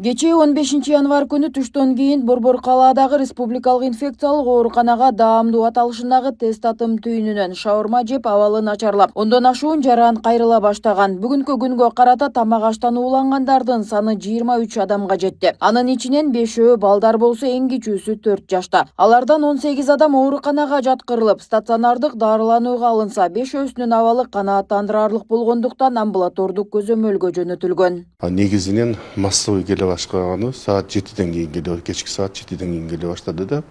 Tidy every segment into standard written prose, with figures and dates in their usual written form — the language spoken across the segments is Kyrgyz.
Кечээ 15 январ күнү түштөн кийин Борбор калаадагы республикалык инфекциялык ооруканага даамдуу аталышындагы тест татым түйүнүнөн шаурма жеп абалы начарлап, ондон ашуун жаран кайрыла баштаган. Бүгүнкү күнгө карата тамак аштан уулангандардын саны 23 адамга жетти. Анын ичинен 5 балдар болсо, эң кичүүсү 4 жашта. Алардан 18 адам ооруканага жаткырылып, стационардык дарыланууга алынса, 5-өсүнүн абалы канааттандырарлык болгондуктан амбулатордук көзөмөлгө жөнөтүлгөн. Негизинен массовый келе башлаганы саат 7ден кийин келе, кечки саат 7ден кийин келе баштады да.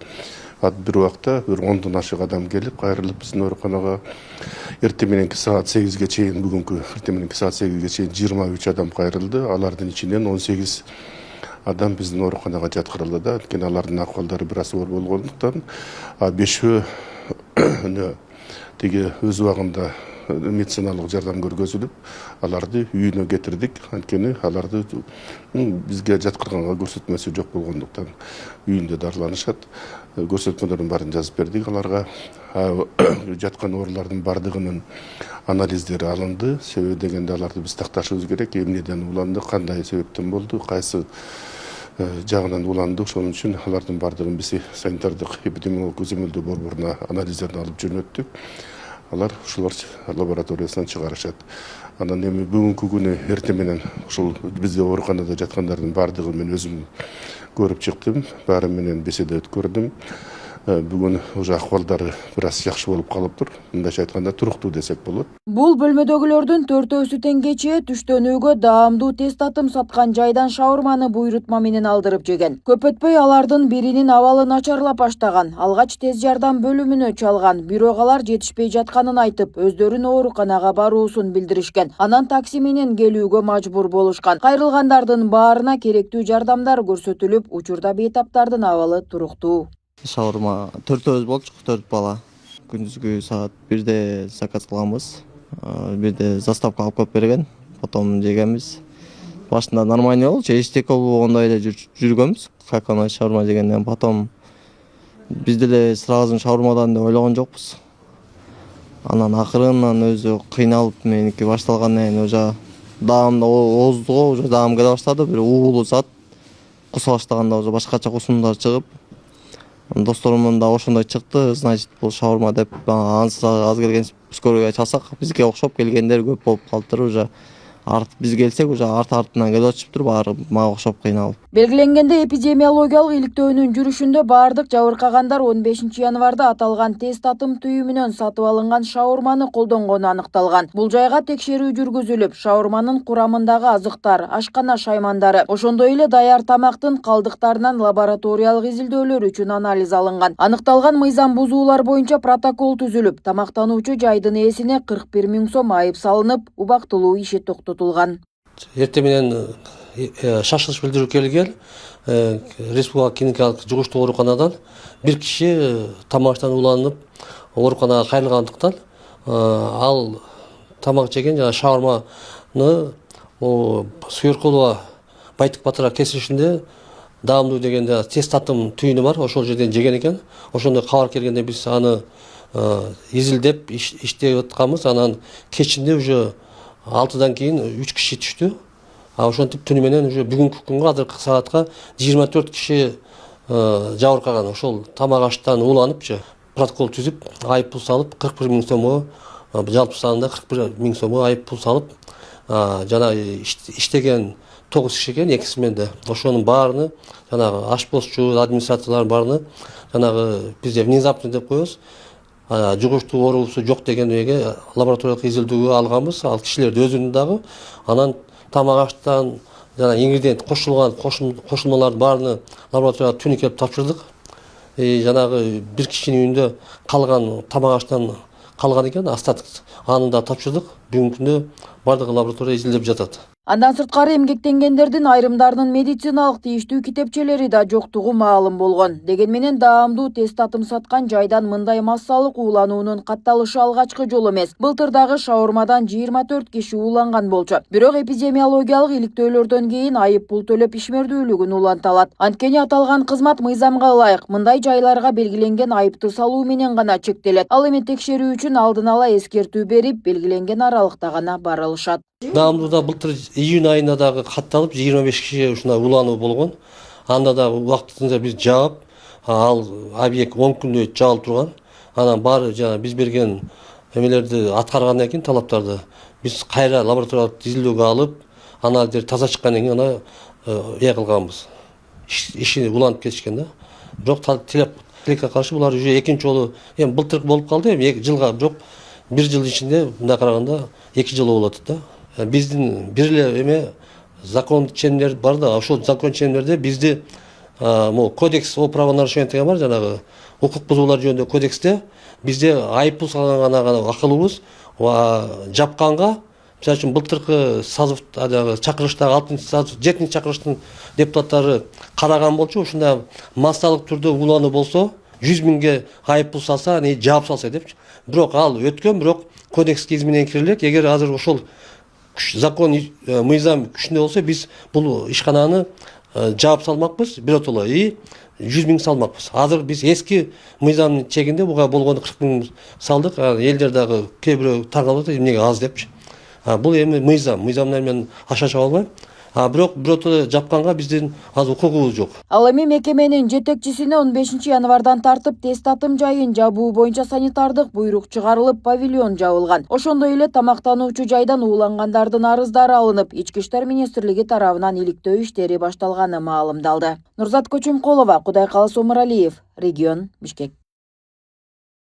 Бир убакта 10дон ашык адам келип, кайрылып биздин ооруканага эртең мененки саат 8ге чейин, бүгүнкү эртең мененки саат 8ге чейин 23 адам кайрылды. Алардын ичинен 18 адам биздин ооруканага жаткырылды да. Анткени алардын акыбалдары бир аз оор болгондуктан, 5 тиги өз убагында медициналык жардам көргөзүлүп, аларды үйүнө кетирдик. Анткени аларды бизге жаткырганга көрсөтмөсү жок болгондуктан үйүндө дарыланышат. Көрсөтмөлөрдүн баарын жазып бердик аларга. Жаткан оорулардын бардыгынын анализдери алынды. Себеби дегенде аларды биз такташыбыз керек. Эмнеден уланды, кандай себептен болду, кайсы жагынан уланды. Ошон үчүн алардын бардыгын биз санитардык эпидемиологиялык көзөмөлдөө борборуна анализдерин алып жөнөттүк. Алар ушулар лабораториясынан чыгарышат. Анан эми бүгүнкү күнү эртең менен ушул бизде ооруканада жаткандардын бардыгын мен өзүм көрүп чыктым. Баары менен беседа өткөрдүм. Бүгүн уже акыбалдары бир аз жакшы болуп калыптыр. Мындайча айтканда туруктуу десек болот. Бул бөлмөдөгүлөрдүн 4-өсү тең кечээ түштөн үйгө даамдуу тест татым саткан жайдан шаурманы буйрутма менен алдырып жеген. Көп өтпөй алардын биринин абалы начарлап баштаган. Алгач тез жардам бөлүмүнө чалган. Бирок алар жетишпей жатканын айтып, өздөрүн ооруканага баруусун билдиришкен. Анан такси менен келүүгө мажбур болушкан. Кайрылгандардын баарына керектүү жардамдар көрсөтүлүп, учурда бейтаптардын абалы туруктуу. Шаурма 4 болчук, 4 бала. Күндүзгү саат 1де заказ кылганбыз. Бирде заставка алып келип берген, потом жегенбиз. Башында нормальный болчу, эчтеке болбогондой эле жүргөнбүз. Как она шаурма жегенден потом биз деле сразу шаурмадан деп ойлогон жокпуз. Анан акырынан өзү кыйналып меники башталгандан кийин уже даам ооздуго, уже даам келе баштады. Бир уулуу зат куса баштаганда уже башкача кусумдар чыгып, досторумдун да ошондой чыкты, значит бул шаурма деп ансыз аз келген скорыйга чалсак, бизге окшоп келгендер көп болуп калыптыр. Уже биз келсек уже артынан келип атышыптыр, баары мага окшоп кыйналып. Белгиленгенде эпидемиологиялык иликтөөнүн жүрүшүндө бардык жабыркагандар 15 январда аталган тест татым түйүмүнөн сатып алынган шаурманы колдонгону аныкталган. Бул жайга текшерүү жүргүзүлүп, шаурманын курамындагы азыктар, ашкана шаймандары, ошондой эле даяр тамактын калдыктарынан лабораториялык изилдөөлөр үчүн анализ алынган. Аныкталган мыйзам бузуулар боюнча протокол түзүлүп, тамактануучу жайдын ээсине 41 000 сом айып салынып, убактылуу иши токтотулган. Эртең менен шашылыш билдирүү келген республикалык клиникалык жугуштуу ооруканадан бир киши тамак аштан ууланып ооруканага кайрылгандыктан ал тамак жеген жана шаурманы Сүйөркулова Байтык Батырга кесилишинде даамдуу дегенде тест татым түйүнү бар, ошол жерден жеген экен. Ошондой кабар келгенде биз аны изилдеп иштеп атканбыз. Анан кечинде уже 6дан кийин 3 киши түштү. Ошентип түнү менен уже бүгүнкү күнгө азыркы саатка 24 киши жабыркаган. Ошол тамак аштан ууланыпчы протокол түзүп, айып пул салып 41 000 сомго, жалпы санында 41 000 сомго айып пул салып, жана иштеген 9 киши экен, 2 менде. Ошонун баарыны жанагы ашпозчу, администрациялар баарыны жанагы бизде внезапно деп коебуз. Жугуштуу оорусу жок дегенге лабораториялык изилдөөгө алганбыз. Ал кишилерди өзүнүн дагы анан тамак аштан жана ингредиент кошулган кошулмалардын баарыны лабораторияга түнү келип тапшырдык. Жанагы бир кишинин үйүндө калган тамак аштан калган экен, остаток. Аны да тапшырдык. Бүгүнкү күндө бардыгы лаборатория изилдеп жатат. Андан сырткары эмгектенгендердин айрымдарынын медициналык тийиштүү китепчелери да жоктугу маалым болгон. Деген менен даамдуу тест татым саткан жайдан мындай массалык уулануунун катталышы алгачкы жолу эмес. Былтыр дагы шаурмадан 24 киши ууланган болчу. Бирок эпидемиологиялык иликтөөлөрдөн кийин айып пул төлөп ишмердүүлүгүн уланталат. Анткени аталган кызмат мыйзамга ылайык мындай жайларга белгиленген айыпты салуу менен гана чектелет. Ал эми текшерүү үчүн алдын ала эскертүү берип, белгиленген аралыкта гана барылышат. Даамдууда былтыр июнь айында дагы катталып 25 киши ушундай улануу болгон. Анда да убактысында биз жаап, ал объект 10 күндөй жаалып турган. Анан баары жана биз берген эмелерди аткаргандан кийин талаптарды биз кайра лабораториялык изилдөөгө алып, анализдер таза чыккандан кийин ана кылганбыз. Иши уланып кетишкен да. Бирок тилекке каршы булар уже экинчи жолу, эми былтыр болуп калды, эми жылга, бирок бир жыл ичинде мындай караганда 2 жыл болуп атат да. Биздин бир эле эме закон ченемдер бар да, ошол закон ченемдерде бизди кодекс о правонарушение деген бар, жанагы укук бузуулар жөнүндө кодексте бизде айыппул салган гана акылыбыз жапканга. Мисалы үчүн былтыркы сазов чакырыштагы 6-сазов 7-чи чакырыштын депутаттары караган болчу, ушундай массалык түрдө улануу болсо 100 миңге айыппул салса, жаап салса депчи. Бирок ал өткөн, бирок кодекске изменение кирилет. Эгер азыр ошол закон мыйзам күчүндө болсо, биз бул ишкананы жаап салмакпыз биротоло и 100 миң салмакпыз. Азыр биз эски мыйзамдын чегинде буга болгондо 40 миң салдык. Элдер дагы кээ бирөө таң калып атат, эмнеге аз депчи. Бул эми мыйзамдан мен аша чыга албайм. Бирок биротоло жапканга биздин азыр укугубуз жок. Ал эми мекеменин жетекчисине 15 январдан тартып тест татым жайын жабуу боюнча санитардык буйрук чыгарылып, павильон жабылган. Ошондой эле тамактануучу жайдан уулангандардын арыздары алынып, Ички иштер министрлиги тарабынан иликтөө иштери башталганы маалымдалды. Нурзат Көчөмкулова, Кудай кааласа Омуралиев, Регион, Бишкек.